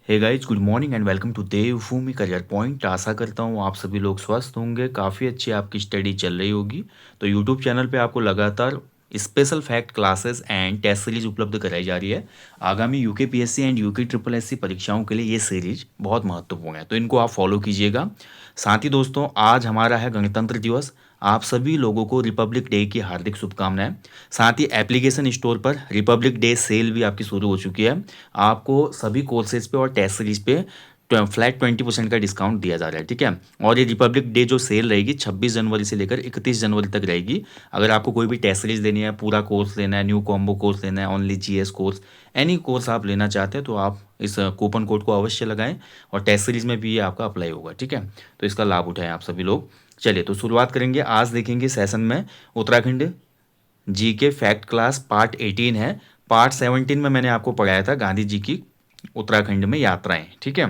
Hey guys, good morning and welcome to Devbhoomi career point. आशा करता हूँ आप सभी लोग स्वस्थ होंगे, काफ़ी अच्छी आपकी स्टडी चल रही होगी। तो यूट्यूब चैनल पे आपको लगातार special fact classes and test series उपलब्ध कराई जा रही है। आगामी UK PSC and UK triple SC परीक्षाओं के लिए ये सीरीज बहुत महत्वपूर्ण है, तो इनको आप फॉलो कीजिएगा। साथ ही दोस्तों, आज हमारा है गणतंत्र दिवस। आप सभी लोगों को रिपब्लिक डे की हार्दिक शुभकामनाएं। साथ ही एप्लीकेशन स्टोर पर रिपब्लिक डे सेल भी आपकी शुरू हो चुकी है। आपको सभी कोर्सेज पे और टेस्ट सीरीज पे फ्लैट 20% का डिस्काउंट दिया जा रहा है, ठीक है। और ये रिपब्लिक डे जो सेल रहेगी 26 जनवरी से लेकर 31 जनवरी तक रहेगी। अगर आपको कोई भी टेस्ट सीरीज लेनी है, पूरा कोर्स लेना है, न्यू कॉम्बो कोर्स लेना है, only GS course, any course आप लेना चाहते हैं तो आप इस कूपन कोड को अवश्य लगाएं और टेस्ट सीरीज में भी ये आपका अप्लाई होगा, ठीक है। तो इसका लाभ उठाएं आप सभी लोग। चलिए तो शुरुआत करेंगे। आज देखेंगे सेशन में उत्तराखंड जी के फैक्ट क्लास पार्ट 18 है। पार्ट 17 में मैंने आपको पढ़ाया था गांधी जी की उत्तराखंड में यात्राएं, ठीक है।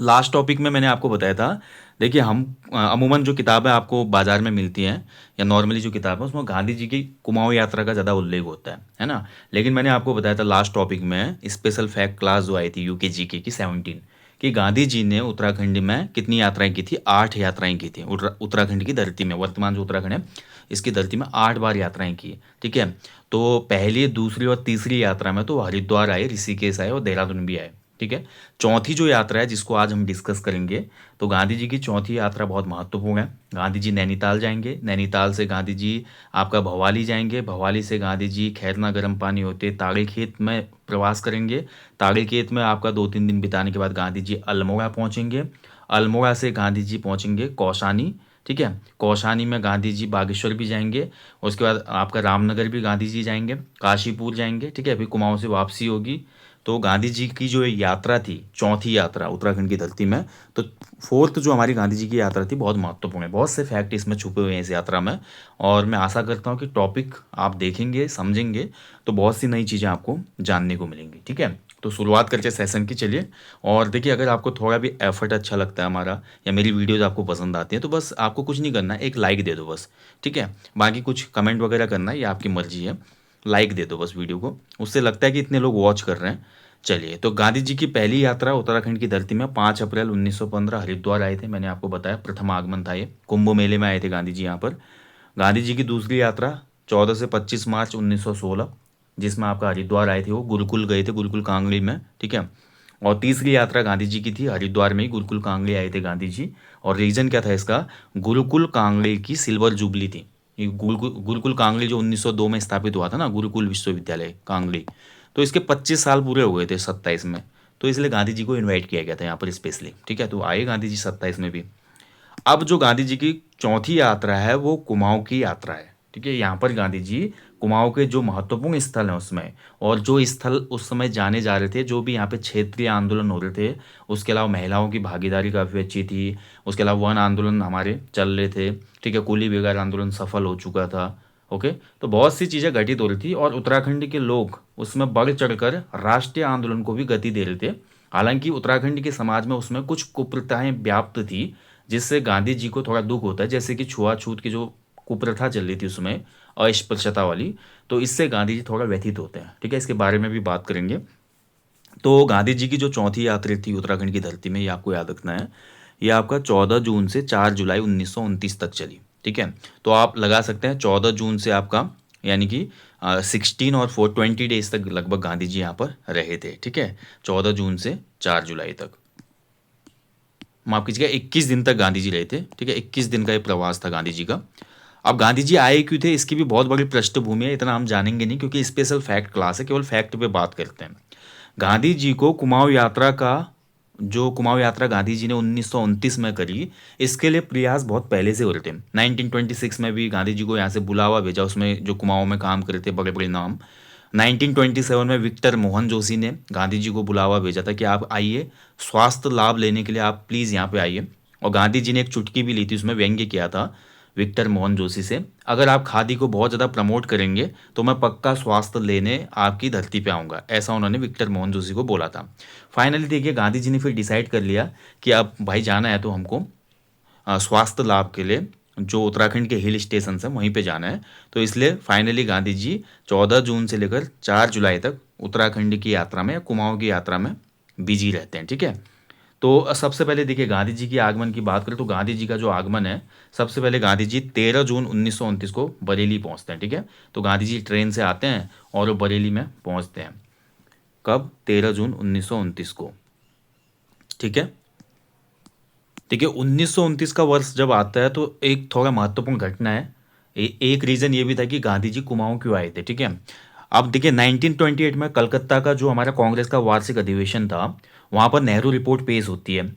लास्ट टॉपिक में मैंने आपको बताया था, देखिए हम अमूमन जो किताबें आपको बाजार में मिलती हैं या नॉर्मली जो किताब है उसमें गांधी जी की कुमाऊं यात्रा का ज़्यादा उल्लेख होता है ना। लेकिन मैंने आपको बताया था लास्ट टॉपिक में स्पेशल फैक्ट क्लास जो आई थी यूके जीके की 17, कि गांधी जी ने उत्तराखंड में कितनी यात्राएं की थी। 8 यात्राएं की थी उत्तराखंड की धरती में। वर्तमान जो उत्तराखंड है इसकी धरती में 8 बार यात्राएं की, ठीक है। तो पहली, दूसरी और तीसरी यात्रा में तो हरिद्वार आए, ऋषिकेश आए और देहरादून भी आए, ठीक है। चौथी जो यात्रा है जिसको आज हम डिस्कस करेंगे, तो गांधी जी की चौथी यात्रा बहुत महत्वपूर्ण है। गांधी जी नैनीताल जाएंगे, नैनीताल से गांधी जी आपका भवाली जाएंगे, भवाली से गांधी जी खैरना गर्म पानी होते ताड़ी खेत में प्रवास करेंगे। ताड़ी खेत में आपका 2-3 दिन बिताने के बाद गांधी जी अल्मोड़ा पहुंचेंगे। अल्मोड़ा से गांधी जी पहुंचेंगे कौशानी, ठीक है। कौशानी में गांधी जी बागेश्वर भी जाएंगे। उसके बाद आपका रामनगर भी गांधी जी जाएंगे, काशीपुर जाएंगे, ठीक है। अभी कुमाऊं से वापसी होगी। तो गांधी जी की जो यात्रा थी, चौथी यात्रा उत्तराखंड की धरती में, तो फोर्थ जो हमारी गांधी जी की यात्रा थी बहुत महत्वपूर्ण है। बहुत से फैक्ट इसमें छुपे हुए हैं इस यात्रा में। और मैं आशा करता हूँ कि टॉपिक आप देखेंगे, समझेंगे तो बहुत सी नई चीज़ें आपको जानने को मिलेंगी, ठीक है। तो शुरुआत करके सेशन की, चलिए। और देखिए, अगर आपको थोड़ा भी एफर्ट अच्छा लगता है हमारा या मेरी वीडियोज़ आपको पसंद आती है तो बस आपको कुछ नहीं करना है, एक लाइक दे दो बस, ठीक है। बाकी कुछ कमेंट वगैरह करना है ये आपकी मर्जी है। लाइक दे दो बस वीडियो को, उससे लगता है कि इतने लोग वॉच कर रहे हैं। चलिए, तो गांधी जी की पहली यात्रा उत्तराखंड की धरती में 5 अप्रैल 1915 हरिद्वार आए थे। मैंने आपको बताया प्रथम आगमन था ये, कुंभ मेले में आए थे गांधी जी यहाँ पर। गांधी जी की दूसरी यात्रा 14 से 25 मार्च 1916, जिसमें आपका हरिद्वार आए थे, वो गुरुकुल गए थे, गुरुकुल कांगड़ी में, ठीक है। और तीसरी यात्रा गांधी जी की थी हरिद्वार में ही, गुरुकुल कांगड़ी आए थे गांधी जी। और रीजन क्या था इसका, गुरुकुल कांगड़ी की सिल्वर जुबली थी। ये गुरुकुल कांगड़ी जो 1902 में स्थापित हुआ था ना, गुरुकुल विश्वविद्यालय कांगड़ी, तो इसके 25 साल पूरे हो गए थे 27 में। तो इसलिए गांधी जी को इनवाइट किया गया था यहाँ पर स्पेशली, ठीक है। तो आए गांधी जी 27 में भी। अब जो गांधी जी की चौथी यात्रा है वो कुमाऊं की यात्रा है, ठीक है। यहाँ पर गांधी जी कुमाऊं के जो महत्वपूर्ण स्थल हैं उसमें, और जो स्थल उस समय जाने जा रहे थे, जो भी यहाँ पे क्षेत्रीय आंदोलन हो रहे थे, उसके अलावा महिलाओं की भागीदारी काफ़ी अच्छी थी, उसके अलावा वन आंदोलन हमारे चल रहे थे, ठीक है। कुली बेगार आंदोलन सफल हो चुका था, ओके। तो बहुत सी चीज़ें घटित हो रही थी और उत्तराखंड के लोग उसमें बढ़ चढ़कर राष्ट्रीय आंदोलन को भी गति दे रहे थे। हालांकि उत्तराखंड के समाज में उसमें कुछ कुप्रथाएं व्याप्त थी, जिससे गांधी जी को थोड़ा दुख होता है, जैसे कि छुआछूत की जो कुप्रथा चल रही थी उसमें, अस्पृश्यता वाली। तो इससे गांधी जी थोड़ा व्यथित होते हैं, ठीक है। इसके बारे में भी बात करेंगे। तो गांधी जी की जो चौथी यात्रा थी उत्तराखंड की धरती में, ये आपको याद रखना है, ये आपका 14 जून से 4 जुलाई 1929 तक चली, ठीक है। तो आप लगा सकते हैं 14 जून से आपका, यानी कि 16 और 420 डेज तक लगभग गांधी जी यहाँ पर रहे थे, ठीक है। 14 जून से 4 जुलाई तक, माफ कीजिएगा 21 दिन तक गांधी जी रहे थे, ठीक है। 21 दिन का ये प्रवास था गांधी जी का। अब गांधी जी आए क्यों थे, इसकी भी बहुत बड़ी पृष्ठभूमि है, इतना हम जानेंगे नहीं क्योंकि स्पेशल फैक्ट क्लास है, केवल फैक्ट पे बात करते हैं। गांधी जी को कुमाऊं यात्रा का, जो कुमाऊं यात्रा गांधी जी ने 1929 में करी, इसके लिए प्रयास बहुत पहले से हो रहे थे। 1926 में भी गांधी जी को यहाँ से बुलावा भेजा, उसमें जो कुमाऊं में काम करे थे बड़े बड़े नाम। 1927 में विक्टर मोहन जोशी ने गांधी जी को बुलावा भेजा था कि आप आइए, स्वास्थ्य लाभ लेने के लिए आप प्लीज़ यहाँ पे आइए। और गांधी जी ने एक चुटकी भी ली थी, उसमें व्यंग्य किया था विक्टर मोहन जोशी से, अगर आप खादी को बहुत ज़्यादा प्रमोट करेंगे तो मैं पक्का स्वास्थ्य लेने आपकी धरती पे आऊँगा, ऐसा उन्होंने विक्टर मोहन जोशी को बोला था। फाइनली देखिए, गांधी जी ने फिर डिसाइड कर लिया कि अब भाई जाना है तो हमको स्वास्थ्य लाभ के लिए जो उत्तराखंड के हिल स्टेशन हैं वहीं पे जाना है। तो इसलिए फाइनली गांधी जी 14 जून से लेकर 4 जुलाई तक उत्तराखंड की यात्रा में, कुमाऊं की यात्रा में बिजी रहते हैं, ठीक है। तो सबसे पहले देखिए गांधी जी के आगमन की बात करें तो गांधी जी का जो आगमन है, सबसे पहले गांधी जी 13 जून 1929 को बरेली पहुंचते हैं, ठीक है। तो गांधी जी ट्रेन से आते हैं और वो बरेली में पहुंचते हैं। कब? 13 जून 1929 को, ठीक है। देखिए 1929 का वर्ष जब आता है तो एक थोड़ा महत्वपूर्ण घटना है। एक रीज़न ये भी था कि गांधी जी कुमाऊं क्यों आए थे, ठीक है। अब देखिए 1928 में कलकत्ता का जो हमारा कांग्रेस का वार्षिक अधिवेशन था, वहाँ पर नेहरू रिपोर्ट पेश होती है।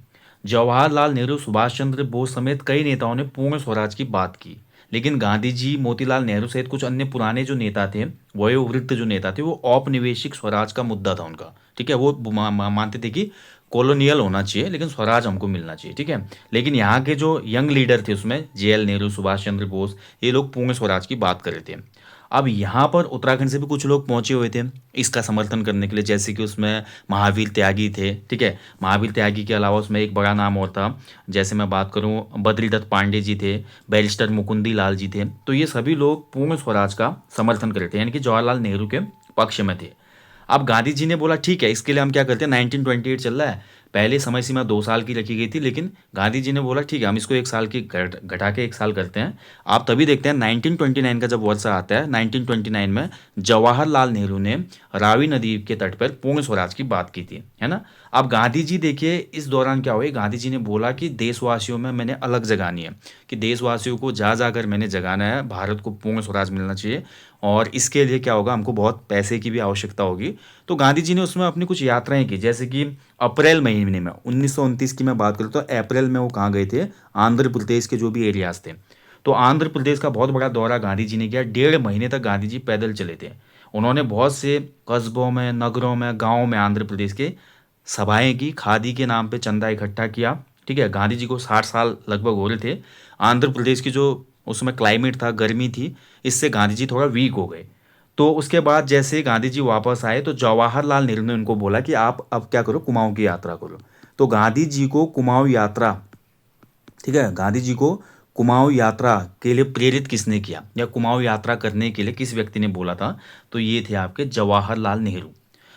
जवाहरलाल नेहरू, सुभाष चंद्र बोस समेत कई नेताओं ने पूर्ण स्वराज की बात की, लेकिन गांधी जी, मोतीलाल नेहरू सहित कुछ अन्य पुराने जो नेता थे, वयोवृद्ध जो नेता थे, वो औपनिवेशिक स्वराज का मुद्दा था उनका, ठीक है। वो मानते थे कि कॉलोनियल होना चाहिए लेकिन स्वराज हमको मिलना चाहिए, ठीक है। लेकिन यहाँ के जो यंग लीडर थे उसमें जे.एल. नेहरू, सुभाष चंद्र बोस, ये लोग पूर्ण स्वराज की बात कर रहे थे। अब यहाँ पर उत्तराखंड से भी कुछ लोग पहुंचे हुए थे इसका समर्थन करने के लिए, जैसे कि उसमें महावीर त्यागी थे, ठीक है। महावीर त्यागी के अलावा उसमें एक बड़ा नाम और था, जैसे मैं बात करूँ बद्रीदत्त पांडे जी थे, बैरिस्टर मुकुंदी लाल जी थे। तो ये सभी लोग पूर्ण स्वराज का समर्थन कर रहे थे, यानी कि जवाहरलाल नेहरू के पक्ष में थे। अब गांधी जी ने बोला ठीक है, इसके लिए हम क्या करते हैं, 1928 चल रहा है, पहले समय सीमा 2 साल की रखी गई थी, लेकिन गांधी जी ने बोला ठीक है, हम इसको 1 साल की घटा के 1 साल करते हैं। आप तभी देखते हैं 1929 का जब वर्ष आता है, 1929 में जवाहरलाल नेहरू ने रावी नदी के तट पर पूर्ण स्वराज की बात की थी, है ना। अब गांधी जी देखिए इस दौरान क्या हुआ, गांधी जी ने बोला कि देशवासियों में मैंने अलग जगानी है, कि देशवासियों को जा जाकर मैंने जगाना है, भारत को पूर्ण स्वराज मिलना चाहिए, और इसके लिए क्या होगा, हमको बहुत पैसे की भी आवश्यकता होगी। तो गांधी जी ने उसमें अपनी कुछ यात्राएं की, जैसे कि अप्रैल महीने में 1929 की मैं बात करूँ तो अप्रैल में वो कहाँ गए थे, आंध्र प्रदेश के जो भी एरियाज थे। तो आंध्र प्रदेश का बहुत बड़ा दौरा गांधी जी ने किया, 1.5 महीने तक गांधी जी पैदल चले थे। उन्होंने बहुत से कस्बों में, नगरों में, गाँव में आंध्र प्रदेश के सभाएं की, खादी के नाम पे चंदा इकट्ठा किया, ठीक है। गांधी जी को 60 साल लगभग हो रहे थे। आंध्र प्रदेश की जो उसमें क्लाइमेट था, गर्मी थी, इससे गांधी जी थोड़ा वीक हो गए। तो उसके बाद जैसे गांधी जी वापस आए तो जवाहरलाल नेहरू ने उनको बोला कि आप अब क्या करो, कुमाऊं की यात्रा करो। तो गांधी जी को कुमाऊं यात्रा, ठीक है, गांधी जी को कुमाऊं यात्रा के लिए प्रेरित किसने किया, या कुमाऊं यात्रा करने के लिए किस व्यक्ति ने बोला था, तो ये थे आपके जवाहरलाल नेहरू।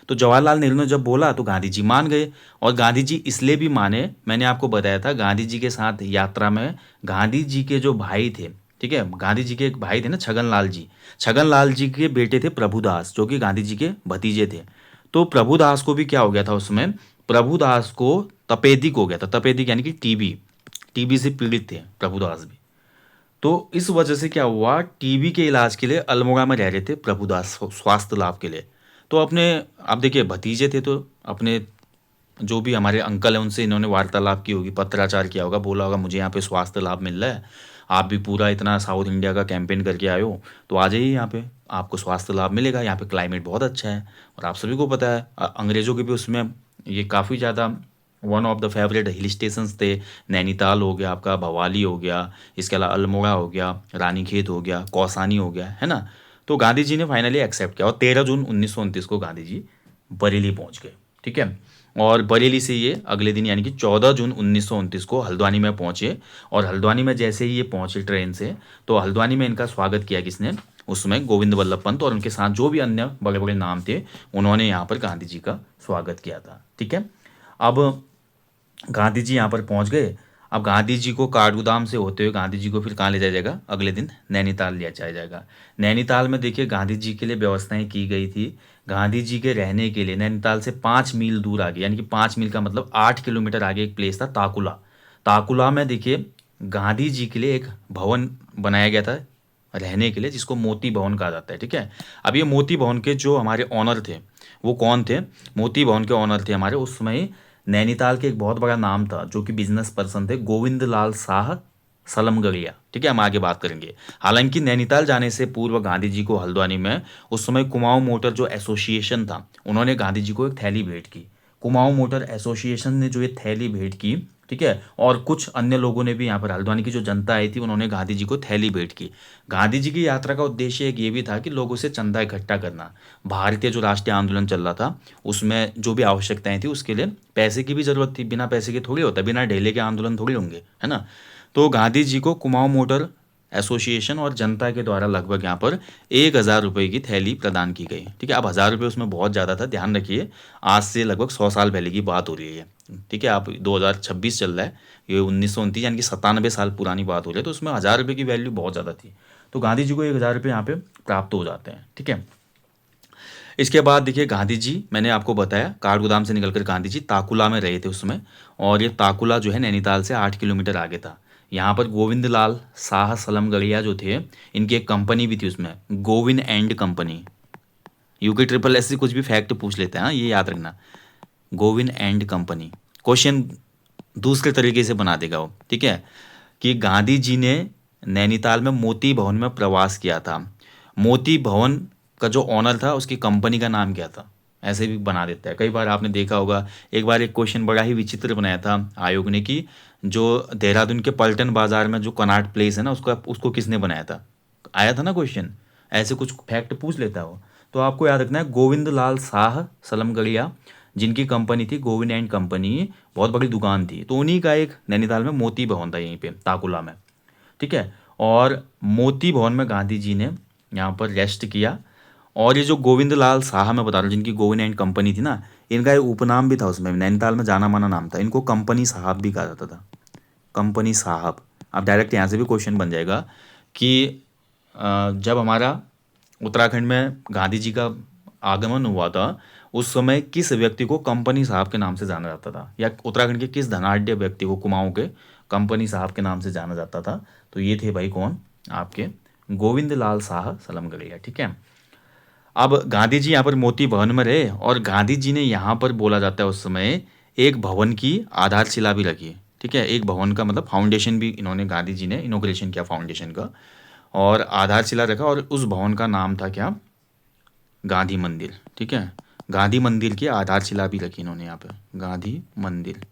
तो जवाहरलाल नेहरू ने जब बोला तो गांधी जी मान गए। और गांधी जी इसलिए भी माने, मैंने आपको बताया था, गांधी जी के साथ यात्रा में गांधी जी के जो भाई थे, ठीक है, गांधी जी के एक भाई थे ना, छगनलाल जी, छगनलाल जी के बेटे थे प्रभुदास, जो कि गांधी जी के भतीजे थे। तो प्रभुदास को भी क्या हो गया था उसमें, प्रभुदास को तपेदिक हो गया था, तपेदिक यानी कि टीबी, टीबी से पीड़ित थे प्रभुदास भी। तो इस वजह से क्या हुआ, टीबी के इलाज के लिए अल्मोड़ा में रह रहे थे प्रभुदास, स्वास्थ्य लाभ के लिए। तो अपने, आप देखिए भतीजे थे तो अपने जो भी हमारे अंकल हैं उनसे इन्होंने वार्तालाप की होगी, पत्राचार किया होगा, बोला होगा मुझे यहाँ पे स्वास्थ्य लाभ मिल रहा है, आप भी पूरा इतना साउथ इंडिया का कैंपेन करके आए हो, तो आ जाइए यहाँ पे, आपको स्वास्थ्य लाभ मिलेगा, यहाँ पे क्लाइमेट बहुत अच्छा है। और आप सभी को पता है अंग्रेज़ों के भी उसमें ये काफ़ी ज़्यादा one of the favourite hill stations थे। नैनीताल हो गया आपका, भवाली हो गया, इसके अलावा अल्मोड़ा हो गया, रानीखेत हो गया, कौसानी हो गया, है ना। तो गांधी जी ने फाइनली एक्सेप्ट किया और 13 जून 1929 को गांधी जी बरेली पहुंच गए, ठीक है। और बरेली से ये अगले दिन यानी कि 14 जून 1929 को हल्द्वानी में पहुंचे। और हल्द्वानी में जैसे ही ये पहुंचे ट्रेन से, तो हल्द्वानी में इनका स्वागत किया किसने, उसमें गोविंद वल्लभ पंत और उनके साथ जो भी अन्य बड़े बड़े नाम थे, उन्होंने यहाँ पर गांधी जी का स्वागत किया था, ठीक है। अब गांधी जी यहाँ पर पहुँच गए। अब गांधी जी को काठगोदाम से होते हुए गांधी जी को फिर कहाँ ले जाया जाएगा, अगले दिन नैनीताल ले जाया जाएगा। नैनीताल में देखिए गांधी जी के लिए व्यवस्थाएं की गई थी। गांधी जी के रहने के लिए नैनीताल से 5 मील दूर आगे, यानी कि 5 मील का मतलब 8 किलोमीटर आगे एक प्लेस था ताकुला। ताकुला में देखिए गांधी जी के लिए एक भवन बनाया गया था रहने के लिए, जिसको मोती भवन कहा जाता है, ठीक है। अब ये मोती भवन के जो हमारे ऑनर थे वो कौन थे, मोती भवन के ऑनर थे हमारे उस समय नैनीताल के एक बहुत बड़ा नाम था, जो कि बिजनेस पर्सन थे, गोविंद लाल शाह सलमगढ़िया, ठीक है, हम आगे बात करेंगे। हालांकि नैनीताल जाने से पूर्व गांधी जी को हल्द्वानी में उस समय कुमाऊं मोटर जो एसोसिएशन था, उन्होंने गांधी जी को एक थैली भेंट की। कुमाऊं मोटर एसोसिएशन ने जो ये थैली भेंट की, ठीक है, और कुछ अन्य लोगों ने भी, यहाँ पर हल्द्वानी की जो जनता आई थी उन्होंने गांधी जी को थैली भेंट की। गांधी जी की यात्रा का उद्देश्य एक ये भी था कि लोगों से चंदा इकट्ठा करना। भारतीय जो राष्ट्रीय आंदोलन चल रहा था उसमें जो भी आवश्यकताएं थी उसके लिए पैसे की भी जरूरत थी, बिना पैसे के थोड़ी होता, बिना ढेले के आंदोलन थोड़ी होंगे, है ना। तो गांधी जी को कुमाऊं मोटर एसोसिएशन और जनता के द्वारा लगभग यहाँ पर 1,000 रुपये की थैली प्रदान की गई। ठीक है, अब 1,000 रुपये उसमें बहुत ज़्यादा था, ध्यान रखिए आज से लगभग 100 साल पहले की बात हो रही है। ठीक है, आप 2026 चल रहा है, ये 1929 यानी कि 97 साल पुरानी बात हो रही है, तो उसमें 1,000 रुपये की वैल्यू बहुत ज़्यादा थी। तो गांधी जी को 1,000 रुपये यहाँ पे प्राप्त हो जाते हैं। ठीक है, इसके बाद देखिए गांधी जी, मैंने आपको बताया काठगोदाम से निकलकर गांधी जी ताकुला में रहे थे उस समय, और ये ताकुला जो है नैनीताल से 8 किलोमीटर आगे था। यहाँ पर गोविंद लाल शाह सलमगढ़िया जो थे, इनकी एक कंपनी भी थी उसमें, Govind and company. UK triple S से कुछ भी फैक्ट पूछ लेते हैं, हाँ ये याद रखना, गोविंद एंड कंपनी। क्वेश्चन दूसरे तरीके से बना देगा वो। ठीक है, कि गांधी जी ने नैनीताल में मोती भवन में प्रवास किया था। मोती भवन का जो ऑनर था उसकी कंपनी का नाम क्या था, ऐसे भी बना देता है। कई बार आपने देखा होगा, एक बार एक क्वेश्चन बड़ा ही विचित्र बनाया था आयोग ने कि जो देहरादून के पलटन बाजार में जो कनॉट प्लेस है ना, उसको किसने बनाया था, आया था ना क्वेश्चन। ऐसे कुछ फैक्ट पूछ लेता है वो। तो आपको याद रखना है गोविंद लाल शाह सलमगढ़िया, जिनकी कंपनी थी गोविंद एंड कंपनी, बहुत बड़ी दुकान थी, तो उन्हीं का एक नैनीताल में मोती भवन था यहीं पे ताकुला में। ठीक है, और मोती भवन में गांधी जी ने यहाँ पर रेस्ट किया। और ये जो गोविंद लाल शाह मैं बता रहा हूँ, जिनकी गोविंद एंड कंपनी थी ना, इनका एक उपनाम भी था उसमें, नैनीताल में जाना माना नाम था, इनको कंपनी साहब भी कहा जाता था, कंपनी साहब। अब डायरेक्ट यहाँ से भी क्वेश्चन बन जाएगा कि जब हमारा उत्तराखंड में गांधी जी का आगमन हुआ था, उस समय किस व्यक्ति को कंपनी साहब के नाम से जाना जाता था, या उत्तराखंड के किस धनाढ़ व्यक्ति को कुमाऊं के कंपनी साहब के नाम से जाना जाता था, तो ये थे भाई कौन, आपके गोविंद लाल शाह सलमगढ़िया। ठीक है, अब गांधी जी यहाँ पर मोती भवन में रहे, और गांधी जी ने यहाँ पर बोला जाता है उस समय एक भवन की आधारशिला भी रखी। ठीक है, एक भवन का मतलब फाउंडेशन भी इन्होंने, गांधी जी ने इनोग्रेशन किया फाउंडेशन का, और आधारशिला रखा, और उस भवन का नाम था क्या, गांधी मंदिर। ठीक है, गांधी मंदिर की आधारशिला भी रखी इन्होंने यहाँ पे, गांधी मंदिर।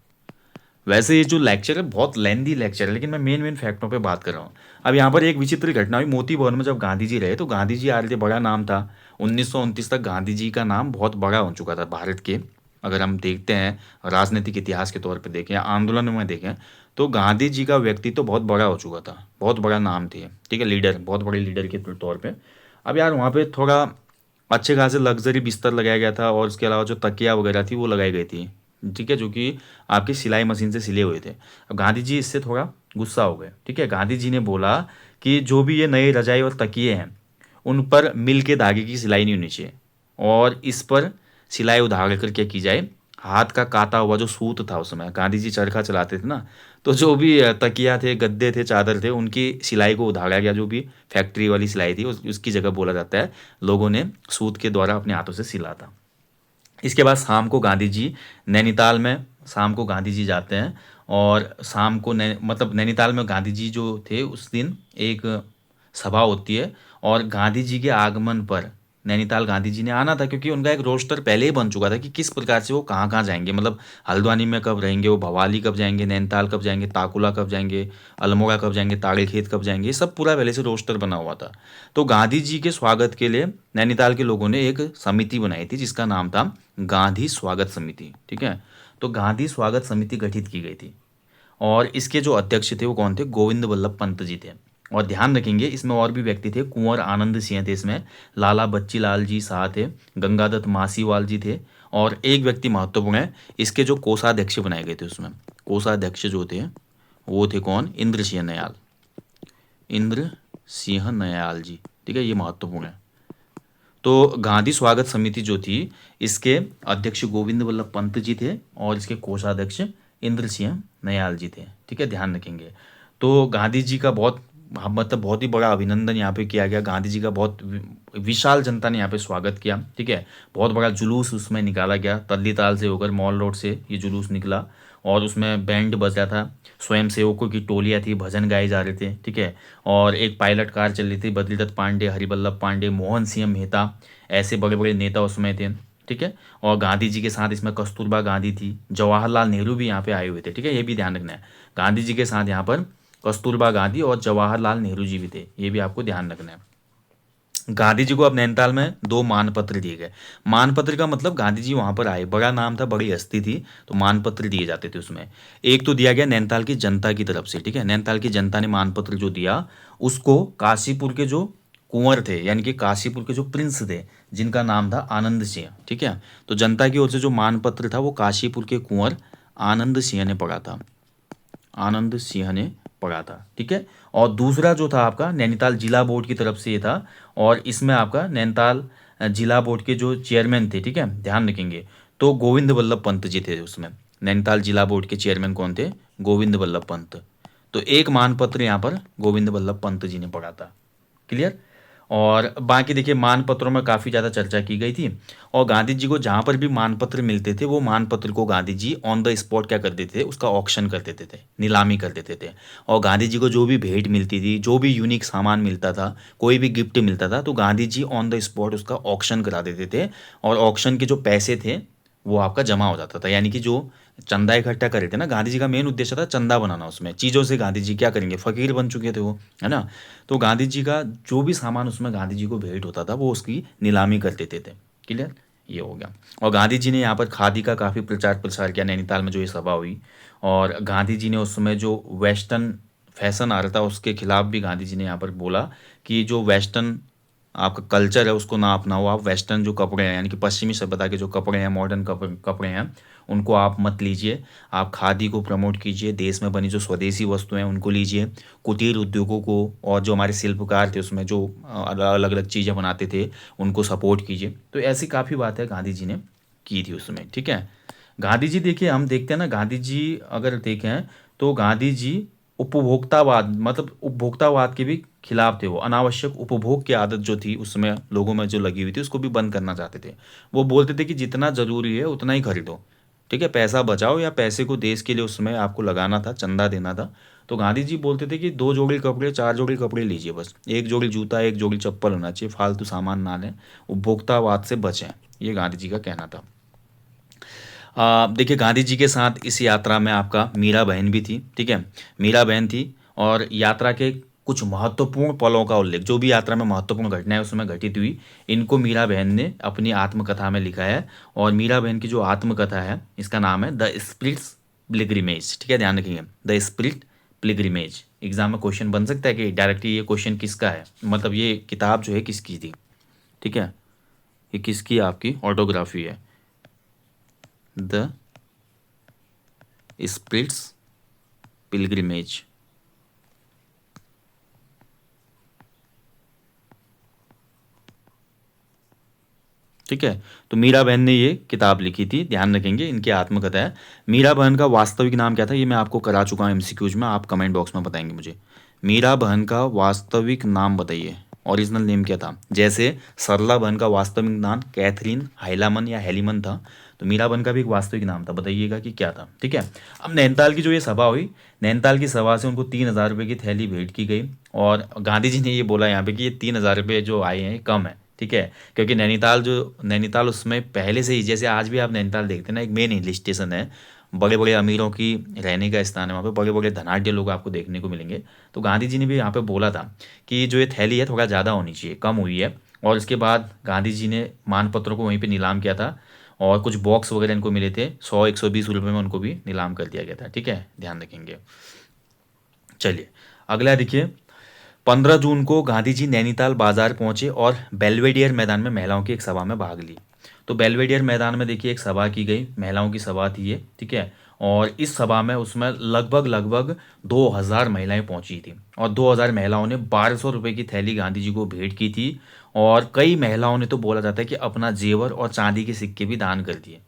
वैसे ये जो लेक्चर है बहुत लेंदी लेक्चर है, लेकिन मैं मेन मेन फैक्टों पे बात कर रहा हूँ। अब यहाँ पर एक विचित्र घटना हुई, मोती भवन में जब गांधी जी रहे, तो गांधी जी आगे बड़ा नाम था, 1929 तक गांधी जी का नाम बहुत बड़ा हो चुका था भारत के। अगर हम देखते हैं राजनीतिक इतिहास के तौर पर देखें या आंदोलन में देखें, तो गांधी जी का व्यक्तित्व तो बहुत बड़ा हो चुका था, बहुत बड़ा नाम थे। ठीक है, लीडर, बहुत बड़े लीडर के तौर पर। अब यार वहाँ पे थोड़ा अच्छे खासे लग्जरी बिस्तर लगाया गया था, और उसके अलावा जो तकिया वगैरह थी वो लगाई गई थी। ठीक है, जो कि आपकी सिलाई मशीन से सिले हुए थे। अब गांधी जी इससे थोड़ा गुस्सा हो गए। ठीक है, गांधी जी ने बोला कि जो भी ये नए रजाई और तकिए हैं, उन पर मिल के धागे की सिलाई नहीं होनी चाहिए, और इस पर सिलाई उधार कर क्या की जाए, हाथ का काता हुआ जो सूत था, उस समय गांधी जी चरखा चलाते थे ना, तो जो भी तकिया थे, गद्दे थे, चादर थे, उनकी सिलाई को उधारा गया, जो भी फैक्ट्री वाली सिलाई थी उसकी जगह बोला जाता है लोगों ने सूत के द्वारा अपने हाथों से सिला था। इसके बाद शाम को गांधी जी नैनीताल में, शाम को गांधी जी जाते हैं, और शाम को मतलब नैनीताल में गांधी जी जो थे उस दिन एक सभा होती है, और गांधी जी के आगमन पर नैनीताल गांधी जी ने आना था, क्योंकि उनका एक रोस्टर पहले ही बन चुका था कि किस प्रकार से वो कहाँ कहाँ जाएंगे, मतलब हल्द्वानी में कब रहेंगे, वो भवाली कब जाएंगे, नैनीताल कब जाएंगे, ताकुला कब जाएंगे, अल्मोड़ा कब जाएंगे, ताड़े खेत कब जाएंगे, ये सब पूरा पहले से रोस्टर बना हुआ था। तो गांधी जी के स्वागत के लिए नैनीताल के लोगों ने एक समिति बनाई थी, जिसका नाम था गांधी स्वागत समिति। ठीक है, तो गांधी स्वागत समिति गठित की गई थी, और इसके जो अध्यक्ष थे वो कौन थे, गोविंद वल्लभ पंत जी थे। और ध्यान रखेंगे इसमें और भी व्यक्ति थे, कुंवर आनंद सिंह थे इसमें, लाला बच्ची लाल जी शाह थे, गंगादत्त मासीवाल जी थे, और एक व्यक्ति महत्वपूर्ण है, इसके जो कोषाध्यक्ष बनाए गए थे उसमें, कोषाध्यक्ष जो थे वो थे कौन, इंद्र सिंह नयाल, इंद्र सिंह नयाल जी। ठीक है, ये महत्वपूर्ण है। तो गांधी स्वागत समिति जो थी, इसके अध्यक्ष गोविंद वल्लभ पंत जी थे, और इसके कोषाध्यक्ष इंद्र सिंह नयाल जी थे। ठीक है, ध्यान रखेंगे। तो गांधी जी का बहुत, मतलब बहुत ही बड़ा अभिनंदन यहाँ पे किया गया, गांधी जी का बहुत विशाल जनता ने यहाँ पे स्वागत किया। ठीक है, बहुत बड़ा जुलूस उसमें निकाला गया, तल्लीताल से होकर मॉल रोड से ये जुलूस निकला, और उसमें बैंड बज रहा था, स्वयं सेवकों की टोलियाँ थी, भजन गाए जा रहे थे। ठीक है, और एक पायलट कार चल रही थी, बद्रीदत्त पांडे, हरिवल्लभ पांडे, मोहन सिंह मेहता, ऐसे बड़े बड़े नेता उसमें थे। ठीक है, और गांधी जी के साथ इसमें कस्तूरबा गांधी थी, जवाहरलाल नेहरू भी यहाँ पे आए हुए थे। ठीक है, ये भी ध्यान रखना है, गांधी जी के साथ यहाँ पर कस्तूरबा गांधी और जवाहरलाल नेहरू जी भी थे, ये भी आपको ध्यान रखना है। गांधी जी को अब नैनीताल में 2 मानपत्र दिए गए। मानपत्र का मतलब गांधी जी वहाँ पर आए, बड़ा नाम था, बड़ी हस्ती थी, तो मानपत्र दिए जाते थे उसमें। एक तो दिया गया नैनीताल की जनता की तरफ से, ठीक है? नैनीताल की जनता ने मानपत्र जो दिया, उसको काशीपुर के जो कुंवर थे, यानी कि काशीपुर के जो प्रिंस थे, जिनका नाम था आनंद सिंह, ठीक है? तो जनता की ओर से जो मानपत्र था वो काशीपुर के कुंवर आनंद सिंह ने पढ़ा था। आनंद सिंह ने पढ़ा था, ठीक है? और दूसरा जो था आपका नैनीताल जिला बोर्ड की तरफ से ये था, और इसमें आपका नैनीताल जिला बोर्ड के जो चेयरमैन थे, ठीक है, ध्यान रखेंगे, तो गोविंद वल्लभ पंत जी थे उसमें। नैनीताल जिला बोर्ड के चेयरमैन कौन थे? गोविंद वल्लभ पंत। तो एक मानपत्र यहाँ पर गोविंद वल्लभ पंत जी ने पढ़ा था। क्लियर? और बाकी देखिए मानपत्रों में काफ़ी ज़्यादा चर्चा की गई थी, और गांधी जी को जहाँ पर भी मानपत्र मिलते थे वो मानपत्र को Gandhi ji on the spot क्या कर देते थे, उसका ऑक्शन कर देते थे, नीलामी कर देते थे। और गांधी जी को जो भी भेंट मिलती थी, जो भी यूनिक सामान मिलता था, कोई भी गिफ्ट मिलता था, तो Gandhi ji on the spot उसका ऑक्शन करा देते थे, और ऑक्शन के जो पैसे थे वो आपका जमा हो जाता था। यानी कि जो चंदा इकट्ठा करे थे ना, गांधी जी का मेन उद्देश्य था चंदा बनाना। उसमें चीज़ों से गांधी जी क्या करेंगे, फकीर बन चुके थे वो, है ना? तो गांधी जी का जो भी सामान उसमें गांधी जी को भेंट होता था वो उसकी नीलामी कर देते थे। क्लियर? ये हो गया। और गांधी जी ने यहाँ पर खादी का काफ़ी प्रचार प्रसार किया नैनीताल में जो ये सभा हुई। और गांधी जी ने उस समय जो वेस्टर्न फैशन आ रहा था उसके खिलाफ भी गांधी जी ने यहाँ पर बोला कि जो वेस्टर्न आपका कल्चर है उसको ना अपनाओ, आप वेस्टर्न जो कपड़े हैं, यानी कि पश्चिमी सभ्यता के जो कपड़े हैं, मॉडर्न कपड़े हैं, उनको आप मत लीजिए। आप खादी को प्रमोट कीजिए, देश में बनी जो स्वदेशी वस्तुएं हैं उनको लीजिए, कुटीर उद्योगों को और जो हमारे शिल्पकार थे उसमें जो अलग अलग चीज़ें बनाते थे उनको सपोर्ट कीजिए। तो ऐसी काफ़ी बातें गांधी जी ने की थी उसमें, ठीक है? गांधी जी देखिए, हम देखते हैं ना, गांधी जी अगर देखें तो गांधी जी उपभोक्तावाद, मतलब उपभोक्तावाद के भी खिलाफ थे। वो अनावश्यक उपभोग की आदत जो थी उसमें लोगों में जो लगी हुई थी उसको भी बंद करना चाहते थे। वो बोलते थे कि जितना ज़रूरी है उतना ही खरीदो, ठीक है? पैसा बचाओ, या पैसे को देश के लिए उसमें आपको लगाना था, चंदा देना था। तो गांधी जी बोलते थे कि 2 जोड़ी कपड़े, 4 जोड़ी कपड़े लीजिए बस, 1 जोड़ी जूता, 1 जोड़ी चप्पल होना चाहिए, फालतू सामान ना लें, उपभोक्तावाद से बचें। ये गांधी जी का कहना था। देखिए गांधी जी के साथ इस यात्रा में आपका मीरा बहन भी थी, ठीक है? मीरा बहन थी, और यात्रा के कुछ महत्वपूर्ण पलों का उल्लेख, जो भी यात्रा में महत्वपूर्ण घटनाएं उसमें घटित हुई, इनको मीरा बहन ने अपनी आत्मकथा में लिखा है। और मीरा बहन की जो आत्मकथा है इसका नाम है द स्पिरिट्स पिलग्रिमेज, ठीक है? ध्यान रखिए, द स्पिरिट पिलग्रिमेज। एग्जाम में क्वेश्चन बन सकता है कि डायरेक्टली ये क्वेश्चन किसका है, मतलब ये किताब जो है किसकी थी, ठीक है? ये किसकी आपकी ऑटोग्राफी है? The spirit's pilgrimage. ठीक है? तो मीरा बहन ने ये किताब लिखी थी, ध्यान रखेंगे, इनकी आत्मकथा है। मीरा बहन का वास्तविक नाम क्या था ये मैं आपको करा चुका हूँ एमसीक्यूज में, आप कमेंट बॉक्स में बताएंगे मुझे। मीरा बहन का वास्तविक नाम बताइए, ओरिजिनल नेम क्या था? जैसे सरला बहन का वास्तविक नाम कैथरीन हाइलामन या हेलीमन था, तो मीरा बहन का भी एक वास्तविक नाम था, बताइएगा कि क्या था, ठीक है? अब नैनीताल की जो ये सभा हुई, नैनीताल की सभा से उनको 3,000 रुपये की थैली भेंट की गई, और गांधी जी ने ये बोला यहाँ पे कि ये 3,000 रुपये जो आए हैं ये कम है, ठीक है? क्योंकि नैनीताल उसमें पहले से ही, जैसे आज भी आप नैनीताल देखते हैं ना, एक मेन हिल स्टेशन है, बड़े बड़े अमीरों की रहने का स्थान है, वहाँ पे बड़े बड़े धनाढ़ लोग आपको देखने को मिलेंगे। तो गांधी जी ने भी यहाँ पे बोला था कि जो ये थैली है थोड़ा ज़्यादा होनी चाहिए, कम हुई है। और इसके बाद गांधी जी ने मानपत्रों को वहीं पे नीलाम किया था, और कुछ बॉक्स वगैरह इनको मिले थे, 100-120 रुपये में उनको भी नीलाम कर दिया गया था, ठीक है? ध्यान रखेंगे। चलिए अगला देखिए, 15 जून को गांधी जी नैनीताल बाजार पहुंचे और बेल्वेडियर मैदान में महिलाओं की एक सभा में भाग ली। तो बेल्वेडियर मैदान में देखिए एक सभा की गई, महिलाओं की सभा थी ये, ठीक है? और इस सभा में उसमें लगभग लगभग 2,000 महिलाएं पहुंची थी, और 2,000 महिलाओं ने 1,200 रुपये की थैली गांधी जी को भेंट की थी। और कई महिलाओं ने तो बोला जाता है कि अपना जेवर और चांदी के सिक्के भी दान कर दिए।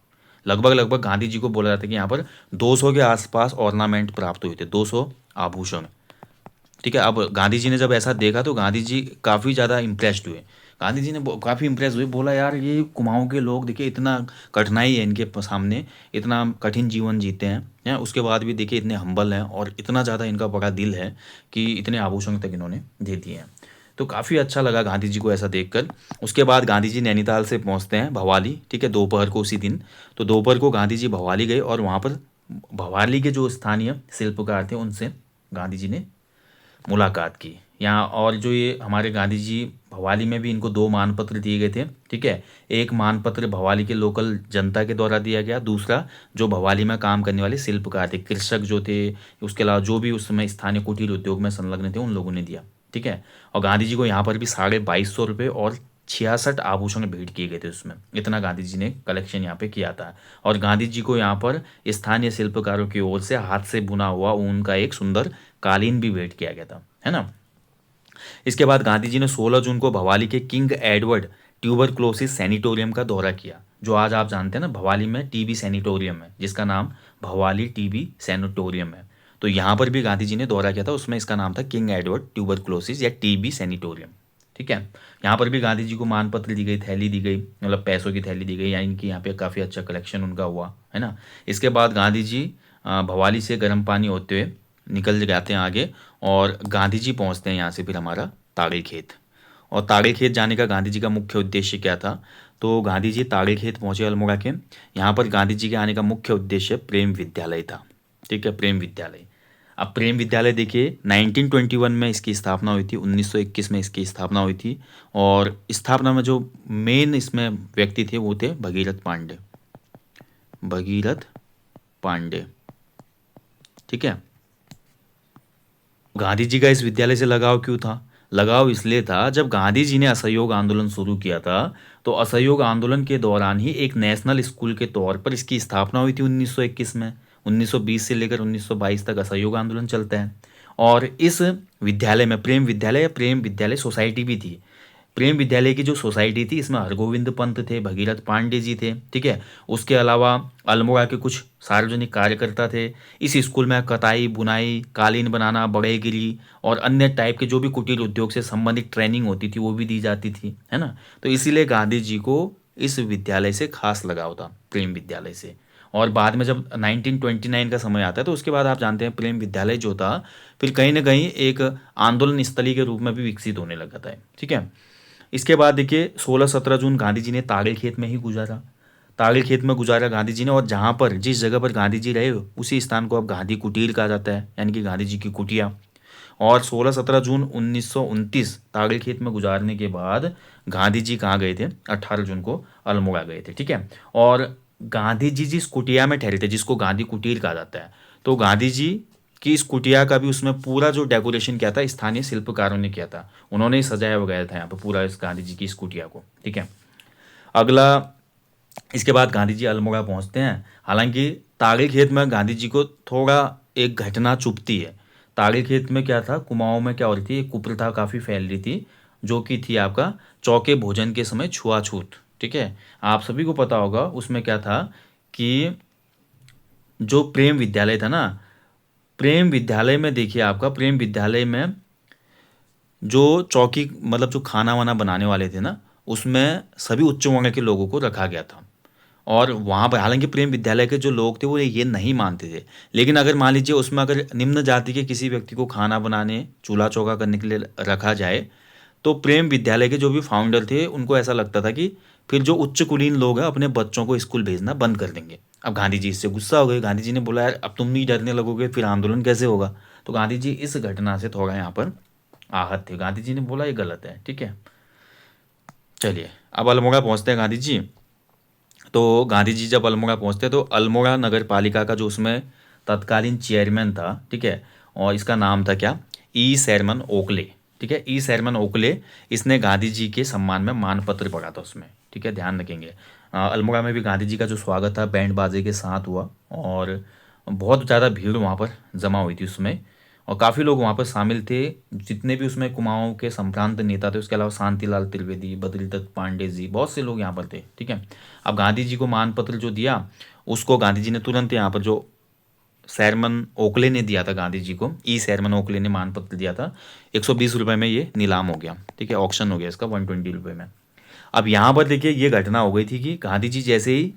लगभग लगभग गांधी जी को बोला जाता है कि यहाँ पर 200 के आसपास ऑर्नामेंट प्राप्त हुए थे, 200 आभूषण, ठीक है? अब गांधी जी ने जब ऐसा देखा तो गांधी जी काफ़ी ज़्यादा इम्प्रेस्ड हुए। गांधी जी ने काफ़ी इम्प्रेस हुए, बोला यार ये कुमाऊँ के लोग देखिए, इतना कठिनाई है इनके सामने, इतना कठिन जीवन जीते हैं, उसके बाद भी देखिए इतने हम्बल हैं, और इतना ज़्यादा इनका बड़ा दिल है कि इतने आभूषण तक इन्होंने दे दिए हैं। तो काफ़ी अच्छा लगा गांधी जी को ऐसा देखकर। उसके बाद गांधी जी नैनीताल से पहुंचते हैं भवाली, ठीक है, दोपहर को उसी दिन। तो दोपहर को गांधी जी भवाली गए, और वहाँ पर भवाली के जो स्थानीय शिल्पकार थे उनसे गांधी जी ने मुलाकात की। यहाँ और जो ये हमारे गांधी जी भवाली में भी इनको 2 मानपत्र दिए गए थे, ठीक है। एक मानपत्र भवाली के लोकल जनता के द्वारा दिया गया, दूसरा जो भवाली में काम करने वाले शिल्पकार थे, कृषक जो थे, उसके अलावा जो भी उस समय स्थानीय कुटीर उद्योग में संलग्न थे, उन लोगों ने दिया, ठीक है। और गांधी जी को यहाँ पर भी 2250 रुपये और 66 आभूषण भेंट किए गए थे उसमें। इतना गांधी जी ने कलेक्शन यहाँ पे किया था। और गांधी जी को यहाँ पर स्थानीय शिल्पकारों की ओर से हाथ से बुना हुआ ऊन का एक सुंदर कालीन भी भेंट किया गया था, है ना। इसके बाद गांधी जी ने 16 जून को भवाली के किंग एडवर्ड ट्यूबरक्लोसिस सैनिटोरियम का दौरा किया, जो आज आप जानते हैं ना भवाली में टीबी सैनिटोरियम है, जिसका नाम भवाली टीबी सैनिटोरियम है। तो यहाँ पर भी गांधी जी ने दौरा किया था, उसमें इसका नाम था किंग एडवर्ड ट्यूबरक्लोसिस या टीबी सैनिटोरियम, ठीक है। यहाँ पर भी गांधी जी को मानपत्र दी गई, थैली दी गई, मतलब पैसों की थैली दी गई, यानी कि यहाँ पे काफ़ी अच्छा कलेक्शन उनका हुआ, है ना। इसके बाद गांधी जी भवाली से गर्म पानी होते हुए निकल जाते हैं आगे, और गांधी जी पहुँचते हैं यहाँ से फिर हमारा ताड़ी खेत। और ताड़ी खेत जाने का गांधी जी का मुख्य उद्देश्य क्या था? तो गांधी जी ताड़ी खेत पहुँचे अल्मोड़ा के। यहाँ पर गांधी जी के आने का मुख्य उद्देश्य प्रेम विद्यालय था, ठीक है, प्रेम विद्यालय। अब प्रेम विद्यालय देखिए 1921 में इसकी स्थापना हुई थी, 1921 में इसकी स्थापना हुई थी। और स्थापना में जो मेन इसमें व्यक्ति थे वो थे भगीरथ पांडे, भगीरथ पांडे, ठीक है। गांधी जी का इस विद्यालय से लगाव क्यों था? लगाव इसलिए था, जब गांधी जी ने असहयोग आंदोलन शुरू किया था, तो असहयोग आंदोलन के दौरान ही एक नेशनल स्कूल के तौर पर इसकी स्थापना हुई थी 1921 में। 1920 से लेकर 1922 तक असहयोग आंदोलन चलता है। और इस विद्यालय में प्रेम विद्यालय या प्रेम विद्यालय सोसाइटी भी थी। प्रेम विद्यालय की जो सोसाइटी थी, इसमें हरगोविंद पंत थे, भगीरथ पांडे जी थे, ठीक है। उसके अलावा अल्मोड़ा के कुछ सार्वजनिक कार्यकर्ता थे। इस स्कूल में कताई, बुनाई, कालीन बनाना, बढ़ईगिरी और अन्य टाइप के जो भी कुटीर उद्योग से संबंधित ट्रेनिंग होती थी वो भी दी जाती थी, है ना। तो इसीलिए गांधी जी को इस विद्यालय से खास लगाव था, प्रेम विद्यालय से। और बाद में जब 1929 का समय आता है, तो उसके बाद आप जानते हैं प्रेम विद्यालय जो था फिर कहीं ना कहीं एक आंदोलन स्थली के रूप में भी विकसित होने लगा था, ठीक है। इसके बाद देखिए 16-17 जून गांधी जी ने ताड़े खेत में ही गुजारा, ताड़े खेत में गुजारा गांधी जी ने। और जहाँ पर जिस जगह पर गांधी जी रहे उसी स्थान को अब गांधी कुटीर कहा जाता है, यानी कि गांधी जी की कुटिया। और 16-17 जून 1929 ताड़े खेत में गुजारने के बाद गांधी जी कहाँ गए थे? 18 जून को अल्मोड़ा गए थे, ठीक है। और गांधी जी जिस कुटिया में ठहरे थे, जिसको गांधी कुटीर कहा जाता है, तो गांधी जी कि इस कुटिया का भी उसमें पूरा जो डेकोरेशन किया था स्थानीय शिल्पकारों ने किया था। उन्होंने ही सजाया वगैरह था यहाँ पे पूरा इस गांधी जी की इस कुटिया को, ठीक है। अगला, इसके बाद गांधी जी अल्मोड़ा पहुँचते हैं। हालांकि ताड़ी खेत में गांधी जी को थोड़ा एक घटना चुभती है। ताड़ी खेत में क्या था, कुमाऊं में क्या हो रही थी, एक कुप्रथा काफ़ी फैल रही थी, जो कि थी आपका चौके भोजन के समय छुआछूत, ठीक है। आप सभी को पता होगा उसमें क्या था कि जो प्रेम विद्यालय था ना, प्रेम विद्यालय में देखिए आपका प्रेम विद्यालय में जो चौकी मतलब जो खाना वाना बनाने वाले थे ना, उसमें सभी उच्च वर्ण के लोगों को रखा गया था। और वहाँ पर हालांकि प्रेम विद्यालय के जो लोग थे वो ये नहीं मानते थे, लेकिन अगर मान लीजिए उसमें अगर निम्न जाति के किसी व्यक्ति को खाना बनाने, चूल्हा चौका करने के लिए रखा जाए, तो प्रेम विद्यालय के जो भी फाउंडर थे उनको ऐसा लगता था कि फिर जो उच्च कुलीन लोग हैं अपने बच्चों को स्कूल भेजना बंद कर देंगे। अब गांधी जी इससे गुस्सा हो गए। गांधी जी ने बोला यार अब तुम नहीं डरने लगोगे फिर आंदोलन कैसे होगा। तो गांधी जी इस घटना से थोड़ा यहाँ पर आहत थे। गांधी जी ने बोला ये गलत है, ठीक है। चलिए अब अल्मोड़ा पहुँचते हैं गांधी जी। तो गांधी जी जब अल्मोड़ा पहुँचते तो अल्मोड़ा नगर पालिका का जो उसमें तत्कालीन चेयरमैन था, ठीक है, और इसका नाम था क्या, ई शैरमन ओकले, ठीक है, ई शैरमन ओकले। इसने गांधी जी के सम्मान में मानपत्र पढ़ा था उसमें, ठीक है, ध्यान रखेंगे। अल्मोड़ा में भी गांधी जी का जो स्वागत था बैंड बाजे के साथ हुआ, और बहुत ज़्यादा भीड़ वहाँ पर जमा हुई थी उसमें, और काफ़ी लोग वहाँ पर शामिल थे, जितने भी उसमें कुमाऊं के संभ्रांत नेता थे, उसके अलावा शांतिलाल त्रिवेदी, बद्रीदत्त पांडे जी, बहुत से लोग यहाँ पर थे, ठीक है। अब गांधी जी को मानपत्र जो दिया उसको गांधी जी ने तुरंत यहाँ पर जो शैरमन ओकले ने दिया था गांधी जी को, ई शैरमन ओकले ने मानपत्र दिया था, 120 रुपये में ये नीलाम हो गया, ठीक है, ऑक्शन हो गया इसका 120 रुपये में। अब यहाँ पर देखिए ये घटना हो गई थी कि गांधी जी जैसे ही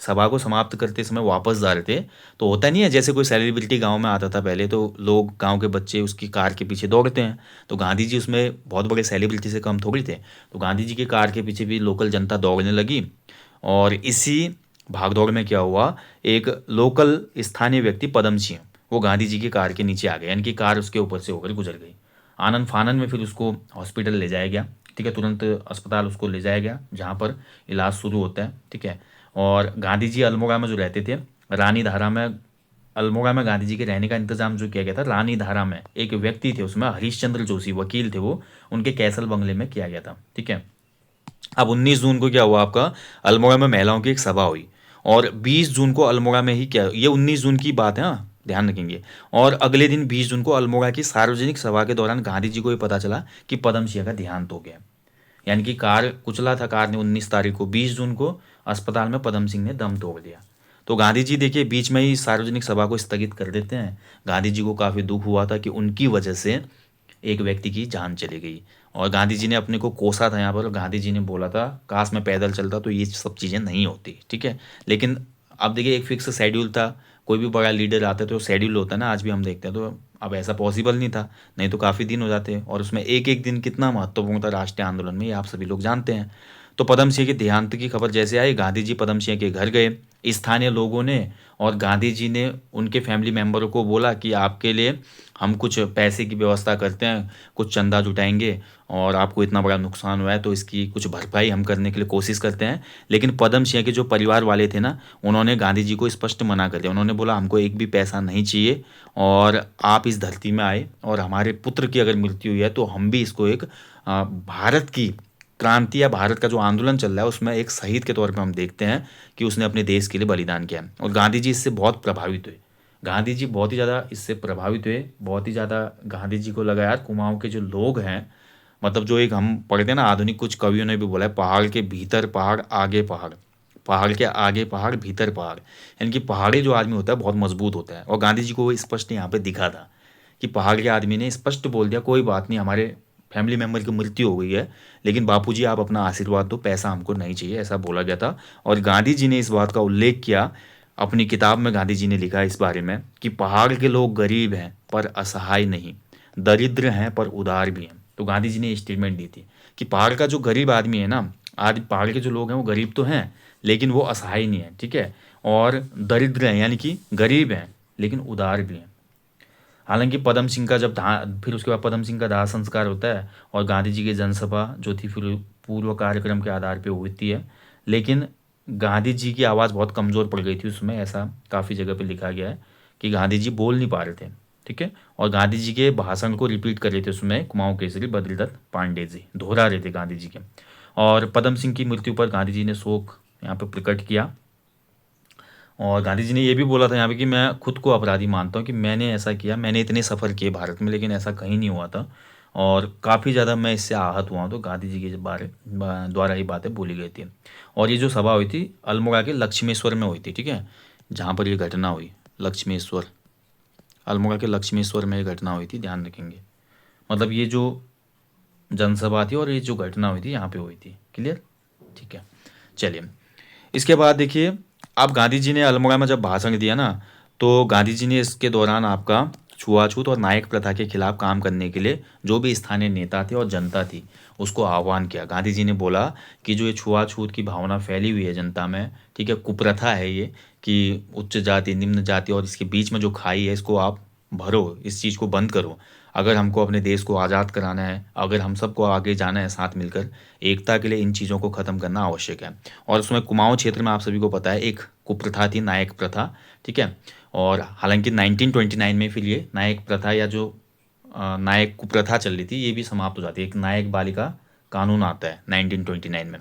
सभा को समाप्त करते समय वापस जा रहे थे, तो होता नहीं है जैसे कोई सेलिब्रिटी गांव में आता था पहले, तो लोग गांव के बच्चे उसकी कार के पीछे दौड़ते हैं, तो गांधी जी उसमें बहुत बड़े सेलिब्रिटी से कम थोड़ी थे, तो गांधी जी की कार के पीछे भी लोकल जनता दौड़ने लगी। और इसी भागदौड़ में क्या हुआ, एक लोकल स्थानीय व्यक्ति पदम सिंह वो गांधी जी की कार के नीचे आ गए, यानी कि कार उसके ऊपर से होकर गुजर गई। आनन फानन में फिर उसको हॉस्पिटल ले जाया गया, ठीक है, तुरंत अस्पताल उसको ले जाया गया जहाँ पर इलाज शुरू होता है, ठीक है। और गांधी जी अल्मोड़ा में जो रहते थे, रानी धारा में, अल्मोड़ा में गांधी जी के रहने का इंतजाम जो किया गया था रानी धारा में, एक व्यक्ति थे उसमें हरीशचंद्र जोशी वकील थे वो, उनके कैसल बंगले में किया गया था, ठीक है। अब 19 जून को क्या हुआ आपका, अल्मोड़ा में महिलाओं की एक सभा हुई, और 20 जून को अल्मोड़ा में ही, क्या ये 19 जून की बात है, हाँ ध्यान रखेंगे। और अगले दिन 20 जून को अल्मोड़ा की सार्वजनिक सभा के दौरान गांधी जी को ये पता चला कि पदम सिंह का देहांत हो गया। यानी कि कार कुचला था कार ने 19 तारीख को, 20 जून को अस्पताल में पदम सिंह ने दम तोड़ दिया। तो गांधी जी देखिए बीच में ही सार्वजनिक सभा को स्थगित कर देते हैं। गांधी जी को काफ़ी दुख हुआ था कि उनकी वजह से एक व्यक्ति की जान चली गई, और गांधी जी ने अपने को कोसा था यहाँ पर, और गांधी जी ने बोला था काश मैं पैदल चलता तो ये सब चीज़ें नहीं होती, ठीक है। लेकिन अब देखिए एक फिक्स शेड्यूल था, कोई भी बड़ा लीडर आता है तो शेड्यूल होता है ना, आज भी हम देखते हैं, तो अब ऐसा पॉसिबल नहीं था, नहीं तो काफ़ी दिन हो जाते, और उसमें एक एक दिन कितना महत्वपूर्ण था राष्ट्रीय आंदोलन में, ये आप सभी लोग जानते हैं। तो पदम सिंह के देहांत की खबर जैसे आई, गांधी जी पदम सिंह के घर गए, स्थानीय लोगों ने और गांधी जी ने उनके फैमिली मेम्बरों को बोला कि आपके लिए हम कुछ पैसे की व्यवस्था करते हैं, कुछ चंदा जुटाएंगे, और आपको इतना बड़ा नुकसान हुआ है तो इसकी कुछ भरपाई हम करने के लिए कोशिश करते हैं। लेकिन पदम सिंह के जो परिवार वाले थे ना, उन्होंने गांधी जी को स्पष्ट मना कर दिया, उन्होंने बोला हमको एक भी पैसा नहीं चाहिए, और आप इस धरती में आए और हमारे पुत्र की अगर मृत्यु हुई है तो हम भी इसको एक भारत की क्रांति या भारत का जो आंदोलन चल रहा है उसमें एक शहीद के तौर पर हम देखते हैं कि उसने अपने देश के लिए बलिदान किया। और गांधी जी इससे बहुत प्रभावित हुए, गांधी जी बहुत ही ज़्यादा इससे प्रभावित हुए, बहुत ही ज़्यादा गांधी जी को लगा यार कुमाऊँ के जो लोग हैं, मतलब जो एक हम पढ़ते हैं ना, आधुनिक कुछ कवियों ने भी बोला है, पहाड़ के भीतर पहाड़ आगे पहाड़, पहाड़ के आगे पहाड़ भीतर पहाड़, यानी कि पहाड़ी जो आदमी होता है बहुत मजबूत होता है। और गांधी जी को वो स्पष्ट यहाँ पे दिखा था कि पहाड़ के आदमी ने स्पष्ट बोल दिया कोई बात नहीं, हमारे फैमिली मेम्बर की मृत्यु हो गई है, लेकिन बापूजी आप अपना आशीर्वाद दो, पैसा हमको नहीं चाहिए, ऐसा बोला गया था। और गांधी जी ने इस बात का उल्लेख किया अपनी किताब में, गांधी जी ने लिखा इस बारे में कि पहाड़ के लोग गरीब हैं पर असहाय नहीं, दरिद्र हैं पर उदार भी हैं। तो गांधी जी ने ये स्टेटमेंट दी थी कि पहाड़ का जो गरीब आदमी है ना, आज पहाड़ के जो लोग हैं वो गरीब तो हैं लेकिन वो असहाय नहीं है, ठीक है, और दरिद्र हैं यानी कि गरीब हैं लेकिन उदार भी हैं। हालांकि पदम सिंह का जब फिर उसके बाद पदम सिंह का दाह संस्कार होता है, और गांधी जी की जनसभा जो थी फिर पूर्व कार्यक्रम के आधार पर होती है, लेकिन गांधी जी की आवाज़ बहुत कमज़ोर पड़ गई थी उसमें, ऐसा काफ़ी जगह पे लिखा गया है कि गांधी जी बोल नहीं पा रहे थे, ठीक है। और गांधी जी के भाषण को रिपीट कर रहे थे उसमें कुमाऊं केसरी बद्रीदत्त पांडे जी, दोहरा रहे थे गांधी जी के। और पदम सिंह की मृत्यु पर गांधी जी ने शोक यहाँ पे प्रकट किया, और गांधी जी ने ये भी बोला था यहाँ पे कि मैं खुद को अपराधी मानता हूँ कि मैंने ऐसा किया, मैंने इतने सफ़र किए भारत में लेकिन ऐसा कहीं नहीं हुआ था, और काफ़ी ज़्यादा मैं इससे आहत हुआ हूँ। तो गांधी जी के बारे द्वारा ही बातें बोली गई थी। और ये जो सभा हुई थी अल्मोड़ा के लक्ष्मेश्वर में हुई थी, ठीक है, जहाँ पर ये घटना हुई, लक्ष्मेश्वर, अल्मोड़ा के लक्ष्मेश्वर में ये घटना हुई थी, ध्यान रखेंगे। मतलब ये जो जनसभा थी और ये जो घटना हुई थी यहाँ पे हुई थी, क्लियर, ठीक है। चलिए इसके बाद देखिए, अब गांधी जी ने अल्मोड़ा में जब भाषण दिया ना, तो गांधी जी ने इसके दौरान आपका छुआछूत और नायक प्रथा के खिलाफ काम करने के लिए जो भी स्थानीय नेता थे और जनता थी उसको आह्वान किया। गांधी जी ने बोला कि जो ये छुआछूत की भावना फैली हुई है जनता में, ठीक है, कुप्रथा है ये कि उच्च जाति निम्न जाति और इसके बीच में जो खाई है इसको आप भरो, इस चीज़ को बंद करो। अगर हमको अपने देश को आज़ाद कराना है, अगर हम सबको आगे जाना है साथ मिलकर, एकता के लिए इन चीज़ों को ख़त्म करना आवश्यक है। और उसमें कुमाऊं क्षेत्र में आप सभी को पता है एक कुप्रथा थी, नायक प्रथा, ठीक है। और हालांकि 1929 में फिर ये नायक प्रथा या जो नायक कुप्रथा चल रही थी ये भी समाप्त हो जाती है, एक नायक बालिका कानून आता है 1929 में।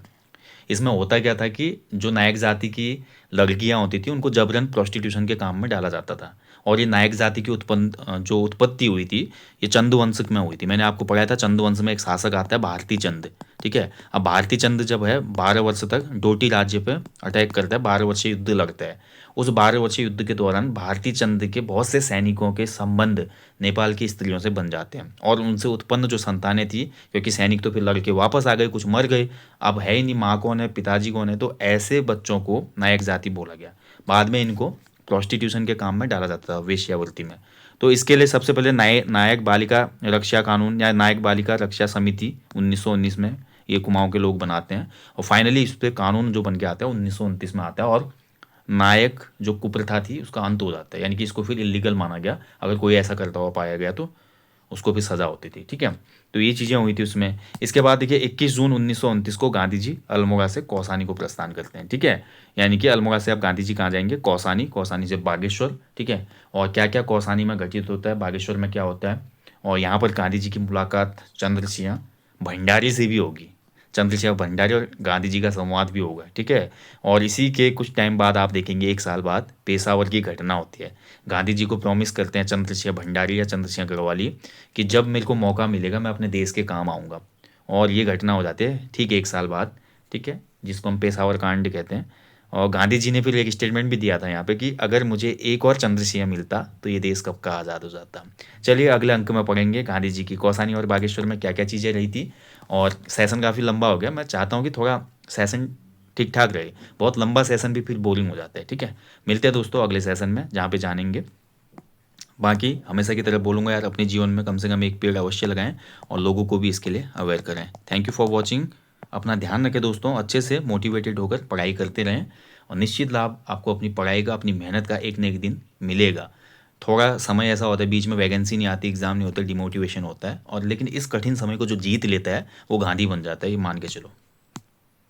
इसमें होता क्या था कि जो नायक जाति की लड़कियां होती थी उनको जबरन प्रोस्टिट्यूशन के काम में डाला जाता था, और ये नायक जाति की जो उत्पत्ति हुई थी ये चंद में हुई थी। मैंने आपको पढ़ाया था चंद में एक शासक आता है भारती चंद, ठीक है। अब भारती चंद जब है 12 वर्ष तक डोटी राज्य पे अटैक करता है, 12 वर्षीय युद्ध लगता है। उस 12 वर्षीय युद्ध के दौरान भारती चंद के बहुत से सैनिकों के संबंध नेपाल की स्त्रियों से बन जाते हैं, और उनसे उत्पन्न जो संतानें थी, क्योंकि सैनिक तो फिर लड़के वापस आ गए, कुछ मर गए, अब है ही नहीं माँ कौन है पिताजी कौन है, तो ऐसे बच्चों को नायक जाति बोला गया। बाद में इनको प्रोस्टिट्यूशन के काम में डाला जाता था, वेश्यावृत्ति में। तो इसके लिए सबसे पहले नायक बालिका रक्षा कानून या नायक बालिका रक्षा समिति 1919 में ये कुमाऊं के लोग बनाते हैं, और फाइनली इस पर कानून जो बन के आता है 1929 में आता है, और नायक जो कुप्रथा थी उसका अंत हो जाता है, यानी कि इसको फिर इलीगल माना गया अगर कोई ऐसा करता हुआ पाया गया तो। उसको भी सज़ा होती थी, ठीक है। तो ये चीज़ें हुई थी उसमें। इसके बाद देखिए 21 जून 1929 को गांधी जी अल्मोड़ा से कौसानी को प्रस्थान करते हैं, ठीक है। यानी कि अल्मोड़ा से अब गांधी जी कहाँ जाएंगे, कौसानी, कौसानी से बागेश्वर, ठीक है। और क्या क्या कौसानी में घटित होता है, बागेश्वर में क्या होता है, और यहाँ पर गांधी जी की मुलाकात चंद्रसिंह भंडारी से भी होगी। चंद्रशेखर भंडारी और गांधी जी का संवाद भी होगा, ठीक है। और इसी के कुछ टाइम बाद आप देखेंगे, 1 साल बाद पेशावर की घटना होती है। गांधी जी को प्रॉमिस करते हैं चंद्रशेखर भंडारी या चंद्रशेखर गढ़वाली कि जब मेरे को मौका मिलेगा मैं अपने देश के काम आऊँगा। और ये घटना हो जाती है ठीक 1 साल बाद, ठीक है, जिसको हम पेशावर कांड कहते हैं। और गांधी जी ने फिर एक स्टेटमेंट भी दिया था यहाँ पे कि अगर मुझे एक और चंद्रसिंह मिलता तो ये देश कब का आज़ाद हो जाता। चलिए अगले अंक में पढ़ेंगे गांधी जी की कौसानी और बागेश्वर में क्या क्या चीज़ें रही थी। और सेशन काफ़ी लंबा हो गया, मैं चाहता हूँ कि थोड़ा सेशन ठीक ठाक रहे। बहुत लंबा सेशन भी फिर बोरिंग हो जाता है, ठीक है। मिलते हैं दोस्तों अगले सेशन में जहाँ पे जानेंगे। बाकी हमेशा की तरह बोलूँगा यार, अपने जीवन में कम से कम एक पेड़ अवश्य लगाएं और लोगों को भी इसके लिए अवेयर करें। Thank you for watching. अपना ध्यान रखें दोस्तों, अच्छे से मोटिवेटेड होकर पढ़ाई करते रहें और निश्चित लाभ आपको अपनी पढ़ाई का, अपनी मेहनत का एक न एक दिन मिलेगा। थोड़ा समय ऐसा होता है बीच में, वैकेंसी नहीं आती, एग्ज़ाम नहीं होता, डिमोटिवेशन होता है, और लेकिन इस कठिन समय को जो जीत लेता है वो गांधी बन जाता है, ये मान के चलो।